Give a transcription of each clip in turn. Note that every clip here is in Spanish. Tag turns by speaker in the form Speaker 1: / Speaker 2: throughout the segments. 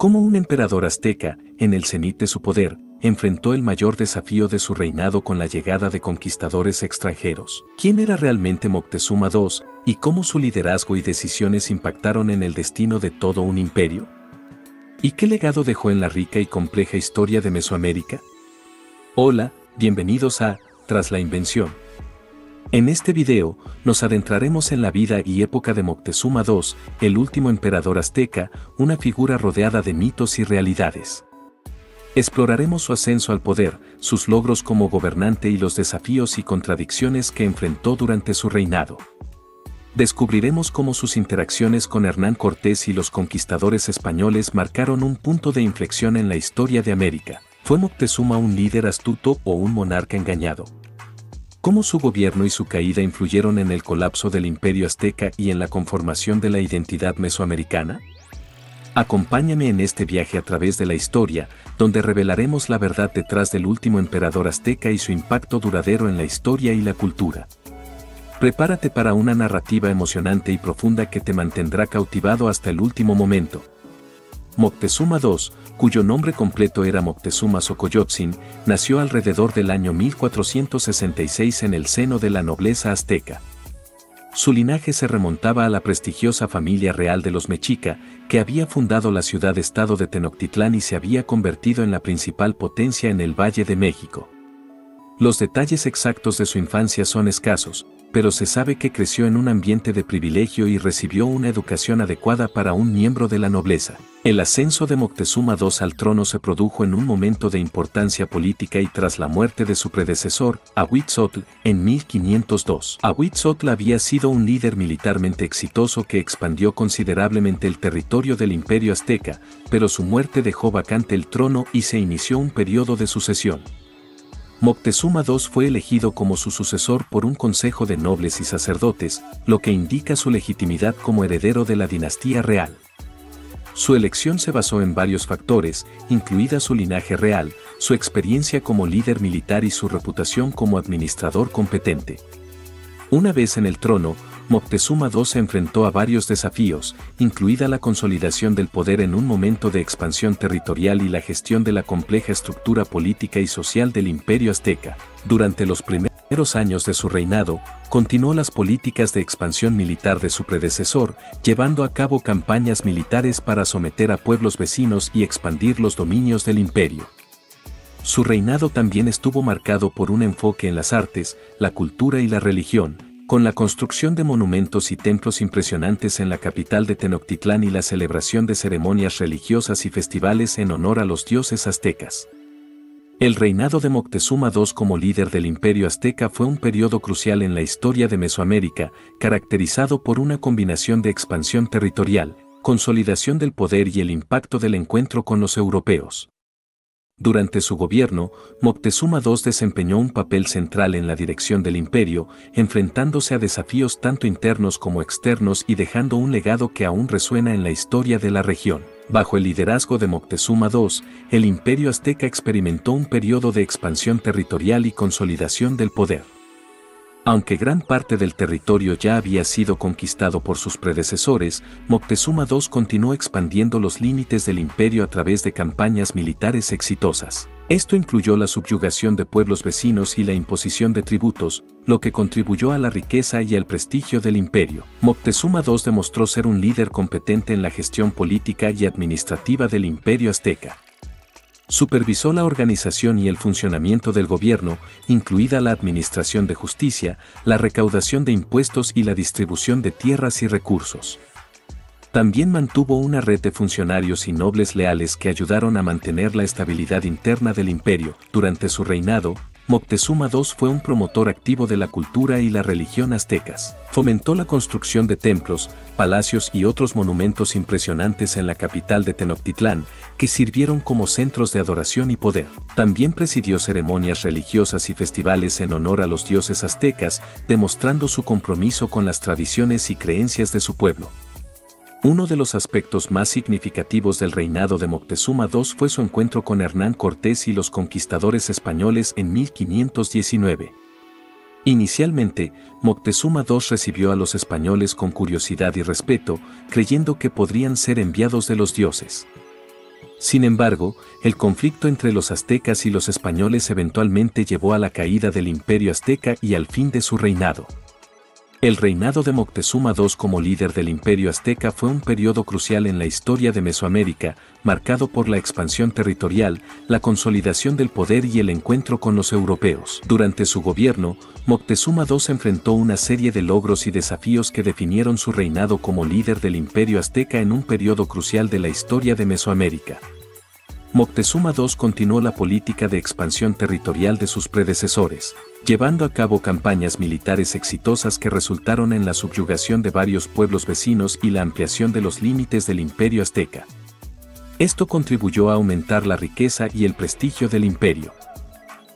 Speaker 1: Como un emperador azteca, en el cenit de su poder, enfrentó el mayor desafío de su reinado con la llegada de conquistadores extranjeros. ¿Quién era realmente Moctezuma II y cómo su liderazgo y decisiones impactaron en el destino de todo un imperio? ¿Y qué legado dejó en la rica y compleja historia de Mesoamérica? Hola, bienvenidos a Tras la Invención. En este video, nos adentraremos en la vida y época de Moctezuma II, el último emperador azteca, una figura rodeada de mitos y realidades. Exploraremos su ascenso al poder, sus logros como gobernante y los desafíos y contradicciones que enfrentó durante su reinado. Descubriremos cómo sus interacciones con Hernán Cortés y los conquistadores españoles marcaron un punto de inflexión en la historia de América. ¿Fue Moctezuma un líder astuto o un monarca engañado? ¿Cómo su gobierno y su caída influyeron en el colapso del imperio azteca y en la conformación de la identidad mesoamericana? Acompáñame en este viaje a través de la historia, donde revelaremos la verdad detrás del último emperador azteca y su impacto duradero en la historia y la cultura. Prepárate para una narrativa emocionante y profunda que te mantendrá cautivado hasta el último momento. Moctezuma II, cuyo nombre completo era Moctezuma Xocoyotzin, nació alrededor del año 1466 en el seno de la nobleza azteca. Su linaje se remontaba a la prestigiosa familia real de los Mexica, que había fundado la ciudad-estado de Tenochtitlán y se había convertido en la principal potencia en el Valle de México. Los detalles exactos de su infancia son escasos, pero se sabe que creció en un ambiente de privilegio y recibió una educación adecuada para un miembro de la nobleza. El ascenso de Moctezuma II al trono se produjo en un momento de importancia política y tras la muerte de su predecesor, Ahuitzotl, en 1502. Ahuitzotl había sido un líder militarmente exitoso que expandió considerablemente el territorio del imperio azteca, pero su muerte dejó vacante el trono y se inició un periodo de sucesión. Moctezuma II fue elegido como su sucesor por un consejo de nobles y sacerdotes, lo que indica su legitimidad como heredero de la dinastía real. Su elección se basó en varios factores, incluida su linaje real, su experiencia como líder militar y su reputación como administrador competente. Una vez en el trono, Moctezuma II se enfrentó a varios desafíos, incluida la consolidación del poder en un momento de expansión territorial y la gestión de la compleja estructura política y social del imperio azteca. Durante los primeros años de su reinado, continuó las políticas de expansión militar de su predecesor, llevando a cabo campañas militares para someter a pueblos vecinos y expandir los dominios del imperio. Su reinado también estuvo marcado por un enfoque en las artes, la cultura y la religión, con la construcción de monumentos y templos impresionantes en la capital de Tenochtitlán y la celebración de ceremonias religiosas y festivales en honor a los dioses aztecas. El reinado de Moctezuma II como líder del imperio azteca fue un periodo crucial en la historia de Mesoamérica, caracterizado por una combinación de expansión territorial, consolidación del poder y el impacto del encuentro con los europeos. Durante su gobierno, Moctezuma II desempeñó un papel central en la dirección del imperio, enfrentándose a desafíos tanto internos como externos y dejando un legado que aún resuena en la historia de la región. Bajo el liderazgo de Moctezuma II, el imperio azteca experimentó un periodo de expansión territorial y consolidación del poder. Aunque gran parte del territorio ya había sido conquistado por sus predecesores, Moctezuma II continuó expandiendo los límites del imperio a través de campañas militares exitosas. Esto incluyó la subyugación de pueblos vecinos y la imposición de tributos, lo que contribuyó a la riqueza y al prestigio del imperio. Moctezuma II demostró ser un líder competente en la gestión política y administrativa del imperio azteca. Supervisó la organización y el funcionamiento del gobierno, incluida la administración de justicia, la recaudación de impuestos y la distribución de tierras y recursos. También mantuvo una red de funcionarios y nobles leales que ayudaron a mantener la estabilidad interna del imperio. Durante su reinado, Moctezuma II fue un promotor activo de la cultura y la religión aztecas. Fomentó la construcción de templos, palacios y otros monumentos impresionantes en la capital de Tenochtitlán, que sirvieron como centros de adoración y poder. También presidió ceremonias religiosas y festivales en honor a los dioses aztecas, demostrando su compromiso con las tradiciones y creencias de su pueblo. Uno de los aspectos más significativos del reinado de Moctezuma II fue su encuentro con Hernán Cortés y los conquistadores españoles en 1519. Inicialmente, Moctezuma II recibió a los españoles con curiosidad y respeto, creyendo que podrían ser enviados de los dioses. Sin embargo, el conflicto entre los aztecas y los españoles eventualmente llevó a la caída del Imperio Azteca y al fin de su reinado. El reinado de Moctezuma II como líder del Imperio Azteca fue un periodo crucial en la historia de Mesoamérica, marcado por la expansión territorial, la consolidación del poder y el encuentro con los europeos. Durante su gobierno, Moctezuma II enfrentó una serie de logros y desafíos que definieron su reinado como líder del Imperio Azteca en un periodo crucial de la historia de Mesoamérica. Moctezuma II continuó la política de expansión territorial de sus predecesores, llevando a cabo campañas militares exitosas que resultaron en la subyugación de varios pueblos vecinos y la ampliación de los límites del Imperio Azteca. Esto contribuyó a aumentar la riqueza y el prestigio del imperio.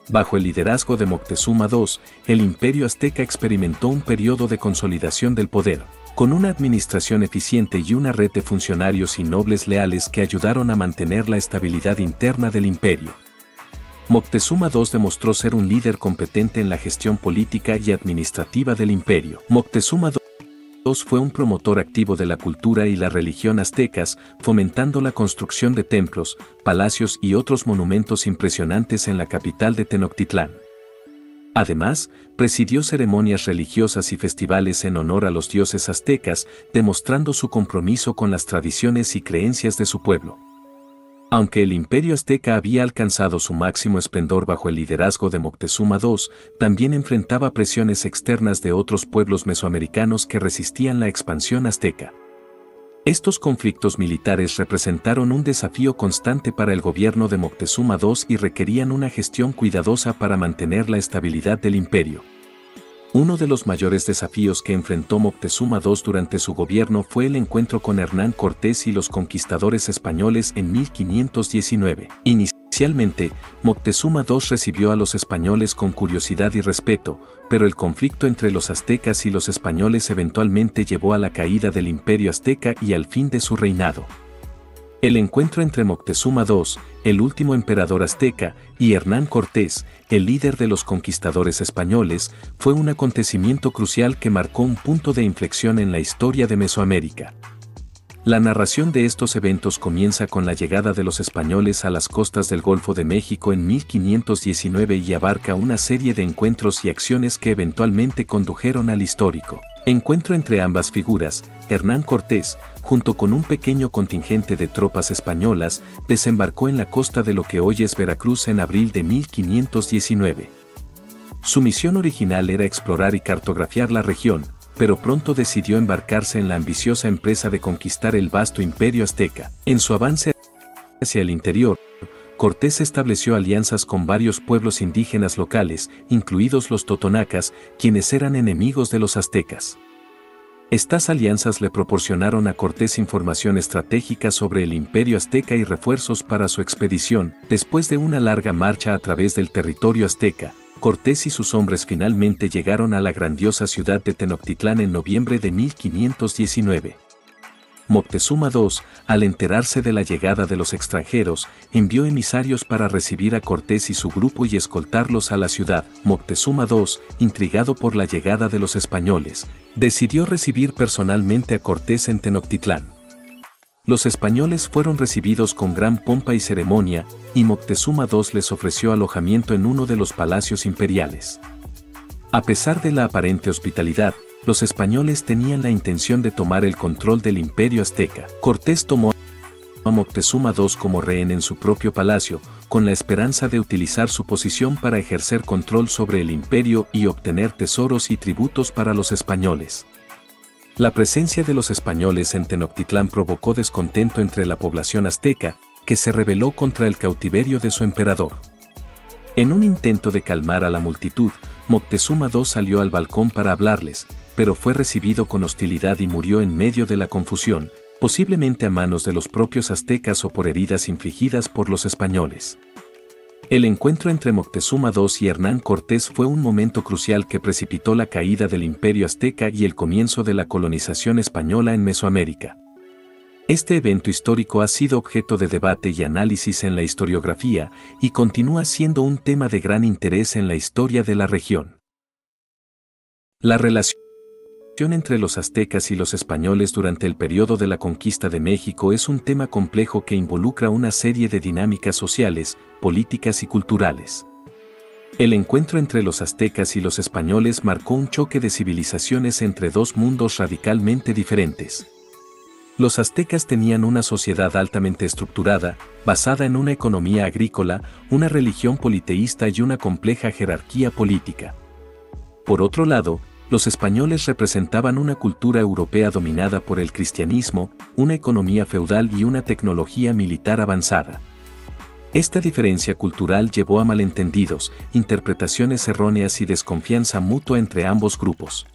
Speaker 1: Bajo el liderazgo de Moctezuma II, el Imperio Azteca experimentó un periodo de consolidación del poder, con una administración eficiente y una red de funcionarios y nobles leales que ayudaron a mantener la estabilidad interna del imperio. Moctezuma II demostró ser un líder competente en la gestión política y administrativa del imperio. Moctezuma II fue un promotor activo de la cultura y la religión aztecas, fomentando la construcción de templos, palacios y otros monumentos impresionantes en la capital de Tenochtitlán. Además, presidió ceremonias religiosas y festivales en honor a los dioses aztecas, demostrando su compromiso con las tradiciones y creencias de su pueblo. Aunque el Imperio Azteca había alcanzado su máximo esplendor bajo el liderazgo de Moctezuma II, también enfrentaba presiones externas de otros pueblos mesoamericanos que resistían la expansión azteca. Estos conflictos militares representaron un desafío constante para el gobierno de Moctezuma II y requerían una gestión cuidadosa para mantener la estabilidad del imperio. Uno de los mayores desafíos que enfrentó Moctezuma II durante su gobierno fue el encuentro con Hernán Cortés y los conquistadores españoles en 1519. Inicialmente, Moctezuma II recibió a los españoles con curiosidad y respeto, pero el conflicto entre los aztecas y los españoles eventualmente llevó a la caída del Imperio Azteca y al fin de su reinado. El encuentro entre Moctezuma II, el último emperador azteca, y Hernán Cortés, el líder de los conquistadores españoles, fue un acontecimiento crucial que marcó un punto de inflexión en la historia de Mesoamérica. La narración de estos eventos comienza con la llegada de los españoles a las costas del Golfo de México en 1519 y abarca una serie de encuentros y acciones que eventualmente condujeron al histórico encuentro entre ambas figuras. Hernán Cortés, junto con un pequeño contingente de tropas españolas, desembarcó en la costa de lo que hoy es Veracruz en abril de 1519. Su misión original era explorar y cartografiar la región, pero pronto decidió embarcarse en la ambiciosa empresa de conquistar el vasto imperio azteca. En su avance hacia el interior, Cortés estableció alianzas con varios pueblos indígenas locales, incluidos los totonacas, quienes eran enemigos de los aztecas. Estas alianzas le proporcionaron a Cortés información estratégica sobre el imperio azteca y refuerzos para su expedición. Después de una larga marcha a través del territorio azteca, Cortés y sus hombres finalmente llegaron a la grandiosa ciudad de Tenochtitlán en noviembre de 1519. Moctezuma II, al enterarse de la llegada de los extranjeros, envió emisarios para recibir a Cortés y su grupo y escoltarlos a la ciudad. Moctezuma II, intrigado por la llegada de los españoles, decidió recibir personalmente a Cortés en Tenochtitlán. Los españoles fueron recibidos con gran pompa y ceremonia, y Moctezuma II les ofreció alojamiento en uno de los palacios imperiales. A pesar de la aparente hospitalidad, los españoles tenían la intención de tomar el control del imperio azteca. Cortés tomó a Moctezuma II como rehén en su propio palacio, con la esperanza de utilizar su posición para ejercer control sobre el imperio y obtener tesoros y tributos para los españoles. La presencia de los españoles en Tenochtitlán provocó descontento entre la población azteca, que se rebeló contra el cautiverio de su emperador. En un intento de calmar a la multitud, Moctezuma II salió al balcón para hablarles, pero fue recibido con hostilidad y murió en medio de la confusión, posiblemente a manos de los propios aztecas o por heridas infligidas por los españoles. El encuentro entre Moctezuma II y Hernán Cortés fue un momento crucial que precipitó la caída del imperio azteca y el comienzo de la colonización española en Mesoamérica. Este evento histórico ha sido objeto de debate y análisis en la historiografía y continúa siendo un tema de gran interés en la historia de la región. La relación Entre los aztecas y los españoles durante el periodo de la conquista de México es un tema complejo que involucra una serie de dinámicas sociales, políticas y culturales. El encuentro entre los aztecas y los españoles marcó un choque de civilizaciones entre dos mundos radicalmente diferentes. Los aztecas tenían una sociedad altamente estructurada, basada en una economía agrícola, una religión politeísta y una compleja jerarquía política. Por otro lado, los españoles representaban una cultura europea dominada por el cristianismo, una economía feudal y una tecnología militar avanzada. Esta diferencia cultural llevó a malentendidos, interpretaciones erróneas y desconfianza mutua entre ambos grupos.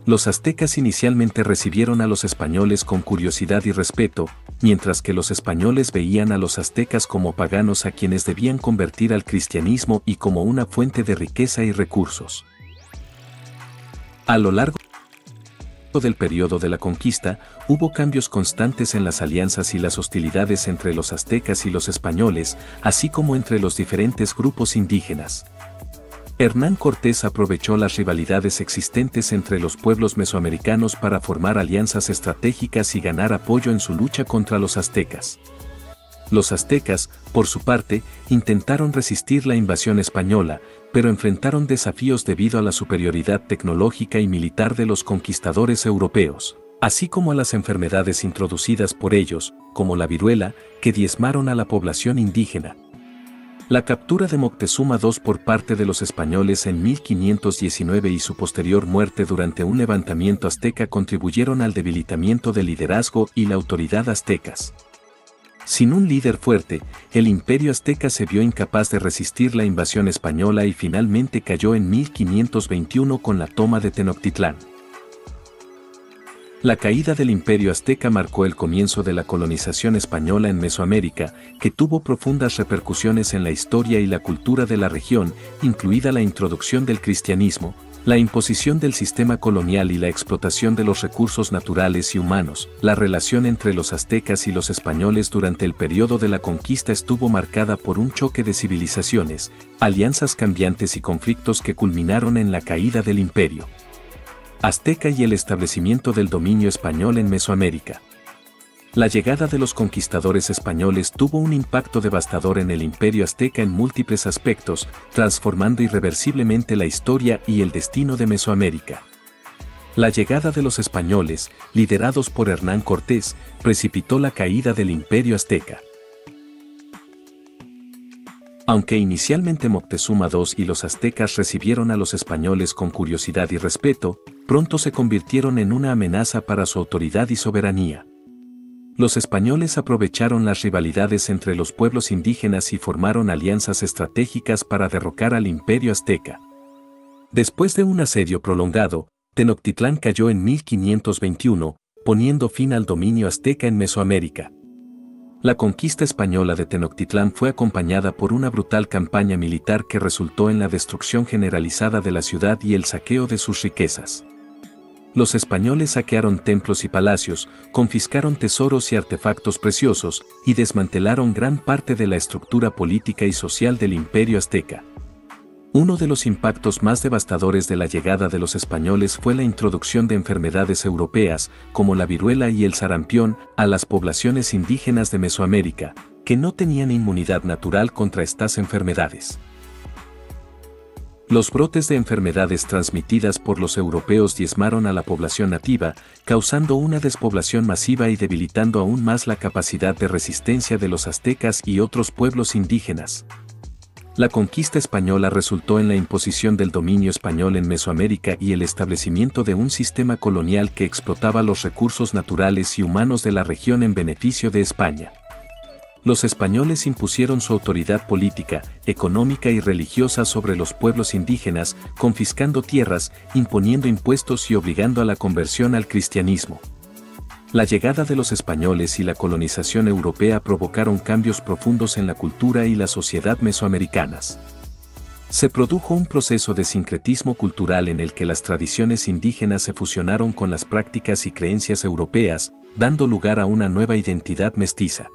Speaker 1: Los aztecas inicialmente recibieron a los españoles con curiosidad y respeto, mientras que los españoles veían a los aztecas como paganos a quienes debían convertir al cristianismo y como una fuente de riqueza y recursos. A lo largo del periodo de la conquista, hubo cambios constantes en las alianzas y las hostilidades entre los aztecas y los españoles, así como entre los diferentes grupos indígenas. Hernán Cortés aprovechó las rivalidades existentes entre los pueblos mesoamericanos para formar alianzas estratégicas y ganar apoyo en su lucha contra los aztecas. Los aztecas, por su parte, intentaron resistir la invasión española, pero enfrentaron desafíos debido a la superioridad tecnológica y militar de los conquistadores europeos, así como a las enfermedades introducidas por ellos, como la viruela, que diezmaron a la población indígena. La captura de Moctezuma II por parte de los españoles en 1519 y su posterior muerte durante un levantamiento azteca contribuyeron al debilitamiento del liderazgo y la autoridad aztecas. Sin un líder fuerte, el imperio azteca se vio incapaz de resistir la invasión española y finalmente cayó en 1521 con la toma de Tenochtitlán. La caída del imperio azteca marcó el comienzo de la colonización española en Mesoamérica, que tuvo profundas repercusiones en la historia y la cultura de la región, incluida la introducción del cristianismo, la imposición del sistema colonial y la explotación de los recursos naturales y humanos. La relación entre los aztecas y los españoles durante el periodo de la conquista estuvo marcada por un choque de civilizaciones, alianzas cambiantes y conflictos que culminaron en la caída del imperio azteca y el establecimiento del dominio español en Mesoamérica. La llegada de los conquistadores españoles tuvo un impacto devastador en el imperio azteca en múltiples aspectos, transformando irreversiblemente la historia y el destino de Mesoamérica. La llegada de los españoles, liderados por Hernán Cortés, precipitó la caída del imperio azteca. Aunque inicialmente Moctezuma II y los aztecas recibieron a los españoles con curiosidad y respeto, pronto se convirtieron en una amenaza para su autoridad y soberanía. Los españoles aprovecharon las rivalidades entre los pueblos indígenas y formaron alianzas estratégicas para derrocar al imperio azteca. Después de un asedio prolongado, Tenochtitlán cayó en 1521, poniendo fin al dominio azteca en Mesoamérica. La conquista española de Tenochtitlán fue acompañada por una brutal campaña militar que resultó en la destrucción generalizada de la ciudad y el saqueo de sus riquezas. Los españoles saquearon templos y palacios, confiscaron tesoros y artefactos preciosos, y desmantelaron gran parte de la estructura política y social del imperio azteca. Uno de los impactos más devastadores de la llegada de los españoles fue la introducción de enfermedades europeas, como la viruela y el sarampión, a las poblaciones indígenas de Mesoamérica, que no tenían inmunidad natural contra estas enfermedades. Los brotes de enfermedades transmitidas por los europeos diezmaron a la población nativa, causando una despoblación masiva y debilitando aún más la capacidad de resistencia de los aztecas y otros pueblos indígenas. La conquista española resultó en la imposición del dominio español en Mesoamérica y el establecimiento de un sistema colonial que explotaba los recursos naturales y humanos de la región en beneficio de España. Los españoles impusieron su autoridad política, económica y religiosa sobre los pueblos indígenas, confiscando tierras, imponiendo impuestos y obligando a la conversión al cristianismo. La llegada de los españoles y la colonización europea provocaron cambios profundos en la cultura y la sociedad mesoamericanas. Se produjo un proceso de sincretismo cultural en el que las tradiciones indígenas se fusionaron con las prácticas y creencias europeas, dando lugar a una nueva identidad mestiza.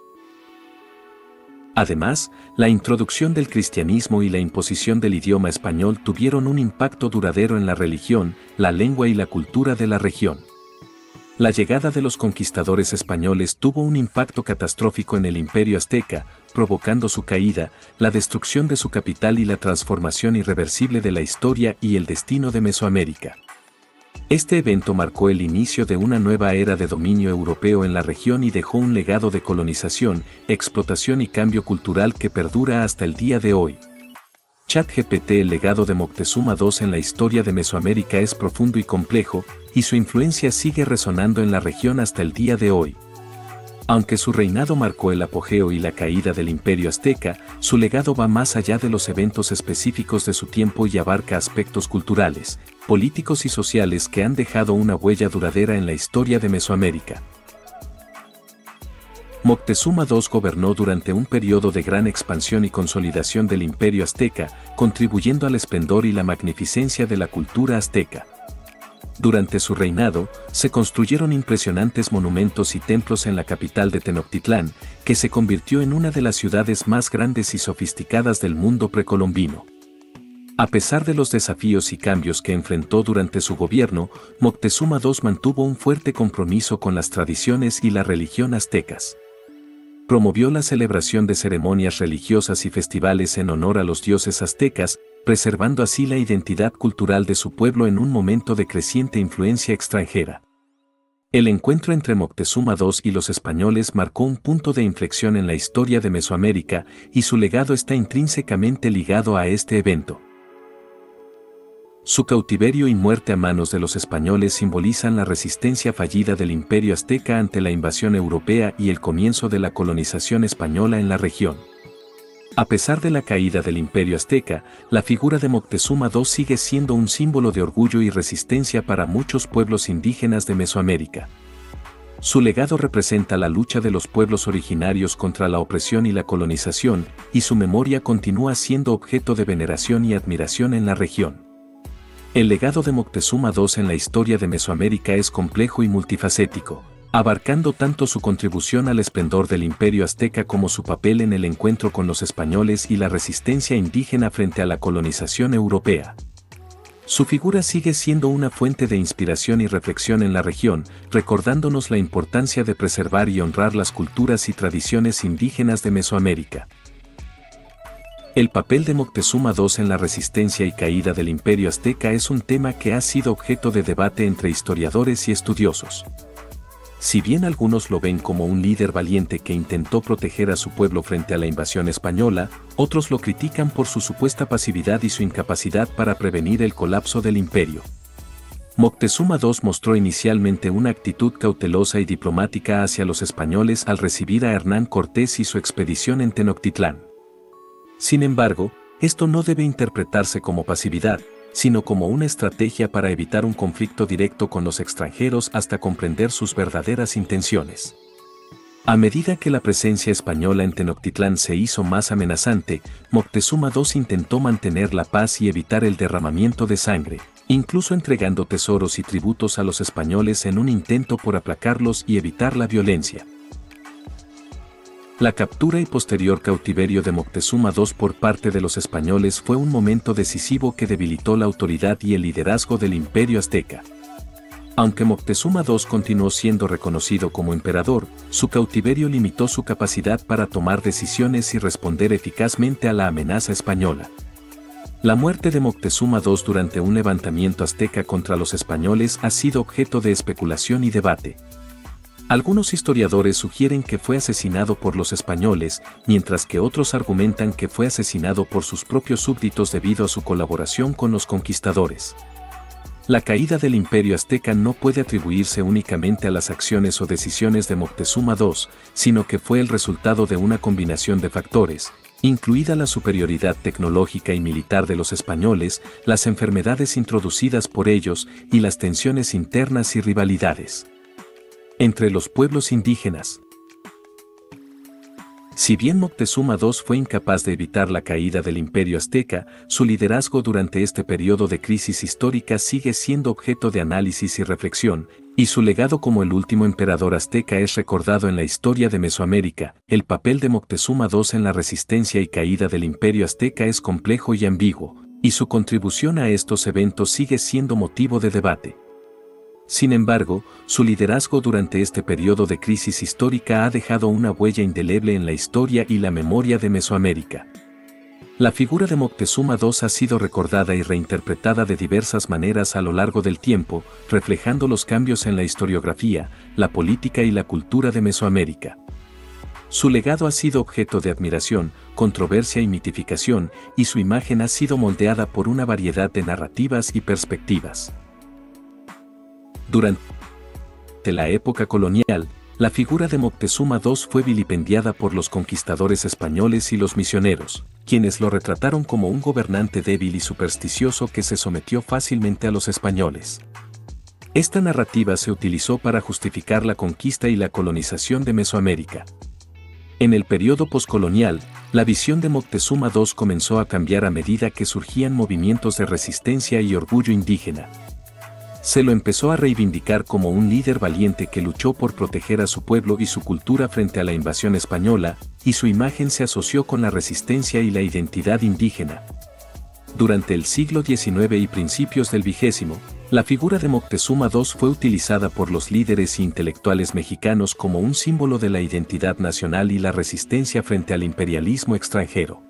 Speaker 1: Además, la introducción del cristianismo y la imposición del idioma español tuvieron un impacto duradero en la religión, la lengua y la cultura de la región. La llegada de los conquistadores españoles tuvo un impacto catastrófico en el Imperio Azteca, provocando su caída, la destrucción de su capital y la transformación irreversible de la historia y el destino de Mesoamérica. Este evento marcó el inicio de una nueva era de dominio europeo en la región y dejó un legado de colonización, explotación y cambio cultural que perdura hasta el día de hoy. ChatGPT. El legado de Moctezuma II en la historia de Mesoamérica es profundo y complejo, y su influencia sigue resonando en la región hasta el día de hoy. Aunque su reinado marcó el apogeo y la caída del Imperio Azteca, su legado va más allá de los eventos específicos de su tiempo y abarca aspectos culturales, políticos y sociales que han dejado una huella duradera en la historia de Mesoamérica. Moctezuma II gobernó durante un periodo de gran expansión y consolidación del Imperio Azteca, contribuyendo al esplendor y la magnificencia de la cultura azteca. Durante su reinado, se construyeron impresionantes monumentos y templos en la capital de Tenochtitlán, que se convirtió en una de las ciudades más grandes y sofisticadas del mundo precolombino. A pesar de los desafíos y cambios que enfrentó durante su gobierno, Moctezuma II mantuvo un fuerte compromiso con las tradiciones y la religión aztecas. Promovió la celebración de ceremonias religiosas y festivales en honor a los dioses aztecas, preservando así la identidad cultural de su pueblo en un momento de creciente influencia extranjera. El encuentro entre Moctezuma II y los españoles marcó un punto de inflexión en la historia de Mesoamérica, y su legado está intrínsecamente ligado a este evento. Su cautiverio y muerte a manos de los españoles simbolizan la resistencia fallida del Imperio Azteca ante la invasión europea y el comienzo de la colonización española en la región. A pesar de la caída del Imperio Azteca, la figura de Moctezuma II sigue siendo un símbolo de orgullo y resistencia para muchos pueblos indígenas de Mesoamérica. Su legado representa la lucha de los pueblos originarios contra la opresión y la colonización, y su memoria continúa siendo objeto de veneración y admiración en la región. El legado de Moctezuma II en la historia de Mesoamérica es complejo y multifacético, abarcando tanto su contribución al esplendor del Imperio Azteca como su papel en el encuentro con los españoles y la resistencia indígena frente a la colonización europea. Su figura sigue siendo una fuente de inspiración y reflexión en la región, recordándonos la importancia de preservar y honrar las culturas y tradiciones indígenas de Mesoamérica. El papel de Moctezuma II en la resistencia y caída del Imperio Azteca es un tema que ha sido objeto de debate entre historiadores y estudiosos. Si bien algunos lo ven como un líder valiente que intentó proteger a su pueblo frente a la invasión española, otros lo critican por su supuesta pasividad y su incapacidad para prevenir el colapso del imperio. Moctezuma II mostró inicialmente una actitud cautelosa y diplomática hacia los españoles al recibir a Hernán Cortés y su expedición en Tenochtitlán. Sin embargo, esto no debe interpretarse como pasividad, sino como una estrategia para evitar un conflicto directo con los extranjeros hasta comprender sus verdaderas intenciones. A medida que la presencia española en Tenochtitlán se hizo más amenazante, Moctezuma II intentó mantener la paz y evitar el derramamiento de sangre, incluso entregando tesoros y tributos a los españoles en un intento por aplacarlos y evitar la violencia. La captura y posterior cautiverio de Moctezuma II por parte de los españoles fue un momento decisivo que debilitó la autoridad y el liderazgo del Imperio Azteca. Aunque Moctezuma II continuó siendo reconocido como emperador, su cautiverio limitó su capacidad para tomar decisiones y responder eficazmente a la amenaza española. La muerte de Moctezuma II durante un levantamiento azteca contra los españoles ha sido objeto de especulación y debate. Algunos historiadores sugieren que fue asesinado por los españoles, mientras que otros argumentan que fue asesinado por sus propios súbditos debido a su colaboración con los conquistadores. La caída del Imperio Azteca no puede atribuirse únicamente a las acciones o decisiones de Moctezuma II, sino que fue el resultado de una combinación de factores, incluida la superioridad tecnológica y militar de los españoles, las enfermedades introducidas por ellos y las tensiones internas y rivalidades entre los pueblos indígenas. Si bien Moctezuma II fue incapaz de evitar la caída del Imperio Azteca, su liderazgo durante este periodo de crisis histórica sigue siendo objeto de análisis y reflexión, Y su legado como el último emperador azteca es recordado en la historia de Mesoamérica. El papel de Moctezuma II en la resistencia y caída del imperio azteca es complejo y ambiguo, y su contribución a estos eventos sigue siendo motivo de debate. Sin embargo, su liderazgo durante este periodo de crisis histórica ha dejado una huella indeleble en la historia y la memoria de Mesoamérica. La figura de Moctezuma II ha sido recordada y reinterpretada de diversas maneras a lo largo del tiempo, reflejando los cambios en la historiografía, la política y la cultura de Mesoamérica. Su legado ha sido objeto de admiración, controversia y mitificación, y su imagen ha sido moldeada por una variedad de narrativas y perspectivas. Durante la época colonial, la figura de Moctezuma II fue vilipendiada por los conquistadores españoles y los misioneros, quienes lo retrataron como un gobernante débil y supersticioso que se sometió fácilmente a los españoles. Esta narrativa se utilizó para justificar la conquista y la colonización de Mesoamérica. En el periodo poscolonial, la visión de Moctezuma II comenzó a cambiar a medida que surgían movimientos de resistencia y orgullo indígena. Se lo empezó a reivindicar como un líder valiente que luchó por proteger a su pueblo y su cultura frente a la invasión española, y su imagen se asoció con la resistencia y la identidad indígena. Durante el siglo XIX y principios del XX, la figura de Moctezuma II fue utilizada por los líderes e intelectuales mexicanos como un símbolo de la identidad nacional y la resistencia frente al imperialismo extranjero.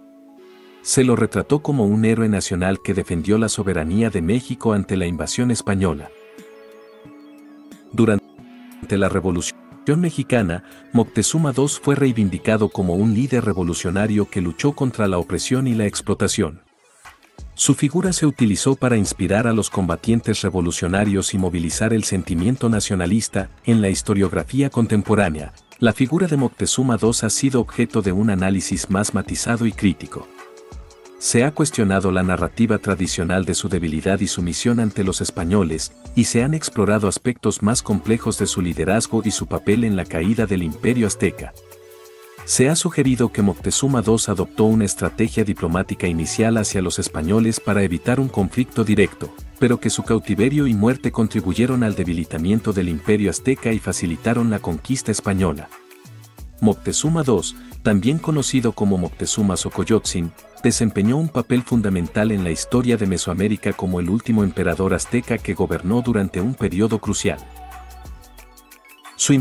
Speaker 1: Se lo retrató como un héroe nacional que defendió la soberanía de México ante la invasión española. Durante la Revolución Mexicana, Moctezuma II fue reivindicado como un líder revolucionario que luchó contra la opresión y la explotación. Su figura se utilizó para inspirar a los combatientes revolucionarios y movilizar el sentimiento nacionalista. En la historiografía contemporánea, la figura de Moctezuma II ha sido objeto de un análisis más matizado y crítico. Se ha cuestionado la narrativa tradicional de su debilidad y sumisión ante los españoles, y se han explorado aspectos más complejos de su liderazgo y su papel en la caída del imperio azteca. Se ha sugerido que Moctezuma II adoptó una estrategia diplomática inicial hacia los españoles para evitar un conflicto directo, pero que su cautiverio y muerte contribuyeron al debilitamiento del imperio azteca y facilitaron la conquista española. Moctezuma II, también conocido como Moctezuma Xocoyotzin, desempeñó un papel fundamental en la historia de Mesoamérica como el último emperador azteca que gobernó durante un periodo crucial. Su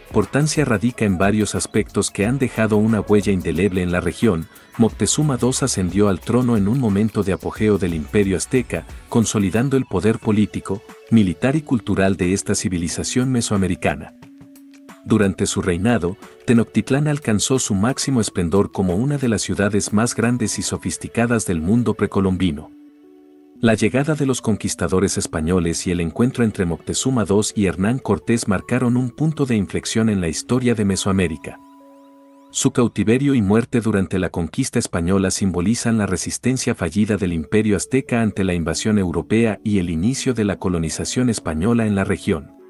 Speaker 1: importancia radica en varios aspectos que han dejado una huella indeleble en la región. Moctezuma II ascendió al trono en un momento de apogeo del imperio azteca, consolidando el poder político, militar y cultural de esta civilización mesoamericana. Durante su reinado, Tenochtitlán alcanzó su máximo esplendor como una de las ciudades más grandes y sofisticadas del mundo precolombino. La llegada de los conquistadores españoles y el encuentro entre Moctezuma II y Hernán Cortés marcaron un punto de inflexión en la historia de Mesoamérica. Su cautiverio y muerte durante la conquista española simbolizan la resistencia fallida del imperio azteca ante la invasión europea y el inicio de la colonización española en la región.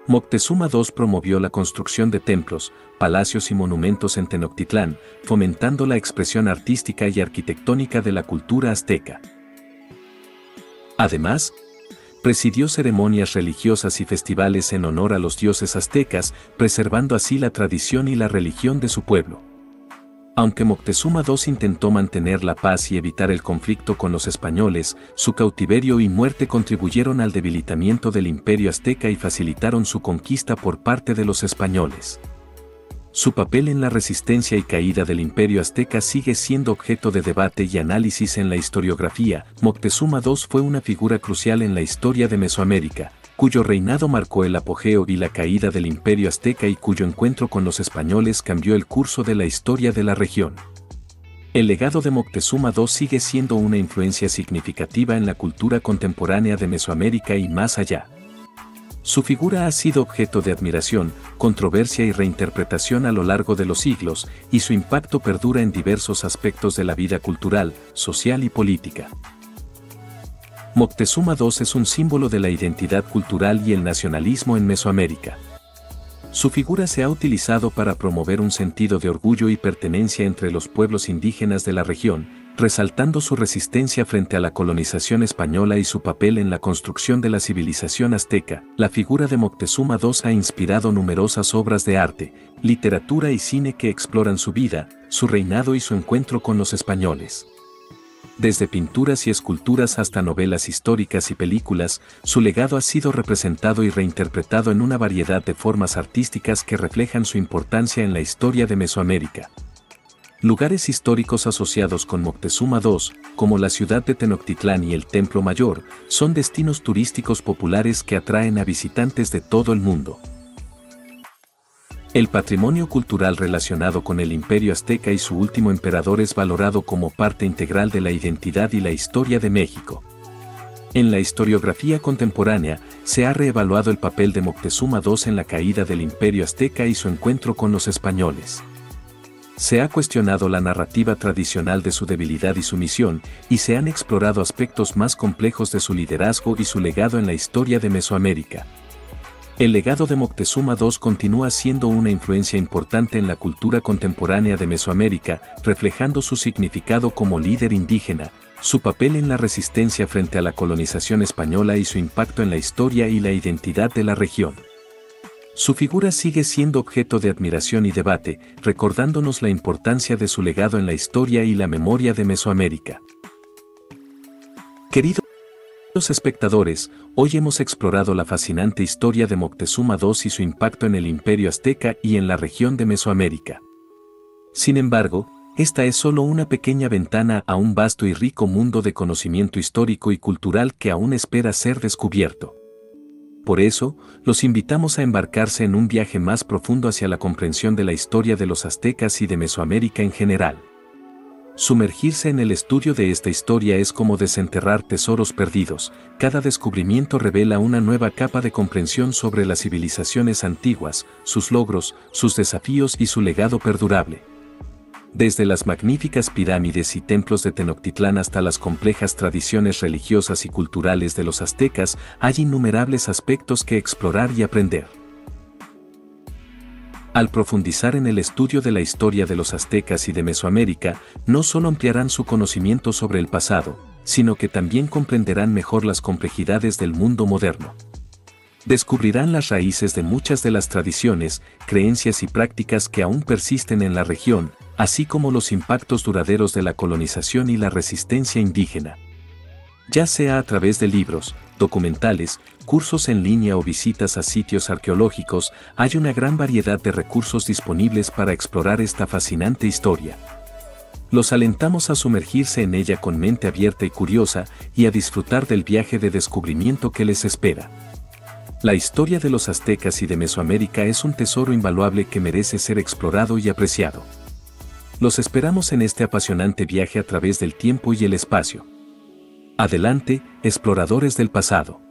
Speaker 1: Moctezuma II promovió la construcción de templos, palacios y monumentos en Tenochtitlán, fomentando la expresión artística y arquitectónica de la cultura azteca. Además, presidió ceremonias religiosas y festivales en honor a los dioses aztecas, preservando así la tradición y la religión de su pueblo. Aunque Moctezuma II intentó mantener la paz y evitar el conflicto con los españoles, su cautiverio y muerte contribuyeron al debilitamiento del imperio azteca y facilitaron su conquista por parte de los españoles. Su papel en la resistencia y caída del imperio azteca sigue siendo objeto de debate y análisis en la historiografía. Moctezuma II fue una figura crucial en la historia de Mesoamérica, cuyo reinado marcó el apogeo y la caída del imperio azteca y cuyo encuentro con los españoles cambió el curso de la historia de la región. El legado de Moctezuma II sigue siendo una influencia significativa en la cultura contemporánea de Mesoamérica y más allá. Su figura ha sido objeto de admiración, controversia y reinterpretación a lo largo de los siglos, y su impacto perdura en diversos aspectos de la vida cultural, social y política. Moctezuma II es un símbolo de la identidad cultural y el nacionalismo en Mesoamérica. Su figura se ha utilizado para promover un sentido de orgullo y pertenencia entre los pueblos indígenas de la región, resaltando su resistencia frente a la colonización española y su papel en la construcción de la civilización azteca. La figura de Moctezuma II ha inspirado numerosas obras de arte, literatura y cine que exploran su vida, su reinado y su encuentro con los españoles. Desde pinturas y esculturas hasta novelas históricas y películas, su legado ha sido representado y reinterpretado en una variedad de formas artísticas que reflejan su importancia en la historia de Mesoamérica. Lugares históricos asociados con Moctezuma II, como la ciudad de Tenochtitlán y el Templo Mayor, son destinos turísticos populares que atraen a visitantes de todo el mundo. El patrimonio cultural relacionado con el Imperio Azteca y su último emperador es valorado como parte integral de la identidad y la historia de México. En la historiografía contemporánea, se ha reevaluado el papel de Moctezuma II en la caída del Imperio Azteca y su encuentro con los españoles. Se ha cuestionado la narrativa tradicional de su debilidad y sumisión, y se han explorado aspectos más complejos de su liderazgo y su legado en la historia de Mesoamérica. El legado de Moctezuma II continúa siendo una influencia importante en la cultura contemporánea de Mesoamérica, reflejando su significado como líder indígena, su papel en la resistencia frente a la colonización española y su impacto en la historia y la identidad de la región. Su figura sigue siendo objeto de admiración y debate, recordándonos la importancia de su legado en la historia y la memoria de Mesoamérica. Queridos espectadores, hoy hemos explorado la fascinante historia de Moctezuma II y su impacto en el Imperio Azteca y en la región de Mesoamérica. Sin embargo, esta es solo una pequeña ventana a un vasto y rico mundo de conocimiento histórico y cultural que aún espera ser descubierto. Por eso, los invitamos a embarcarse en un viaje más profundo hacia la comprensión de la historia de los aztecas y de Mesoamérica en general. Sumergirse en el estudio de esta historia es como desenterrar tesoros perdidos. Cada descubrimiento revela una nueva capa de comprensión sobre las civilizaciones antiguas, sus logros, sus desafíos y su legado perdurable. Desde las magníficas pirámides y templos de Tenochtitlán hasta las complejas tradiciones religiosas y culturales de los aztecas, hay innumerables aspectos que explorar y aprender. Al profundizar en el estudio de la historia de los aztecas y de Mesoamérica, no solo ampliarán su conocimiento sobre el pasado, sino que también comprenderán mejor las complejidades del mundo moderno. Descubrirán las raíces de muchas de las tradiciones, creencias y prácticas que aún persisten en la región, así como los impactos duraderos de la colonización y la resistencia indígena. Ya sea a través de libros, documentales, cursos en línea o visitas a sitios arqueológicos, hay una gran variedad de recursos disponibles para explorar esta fascinante historia. Los alentamos a sumergirse en ella con mente abierta y curiosa y a disfrutar del viaje de descubrimiento que les espera. La historia de los aztecas y de Mesoamérica es un tesoro invaluable que merece ser explorado y apreciado. Los esperamos en este apasionante viaje a través del tiempo y el espacio. Adelante, exploradores del pasado.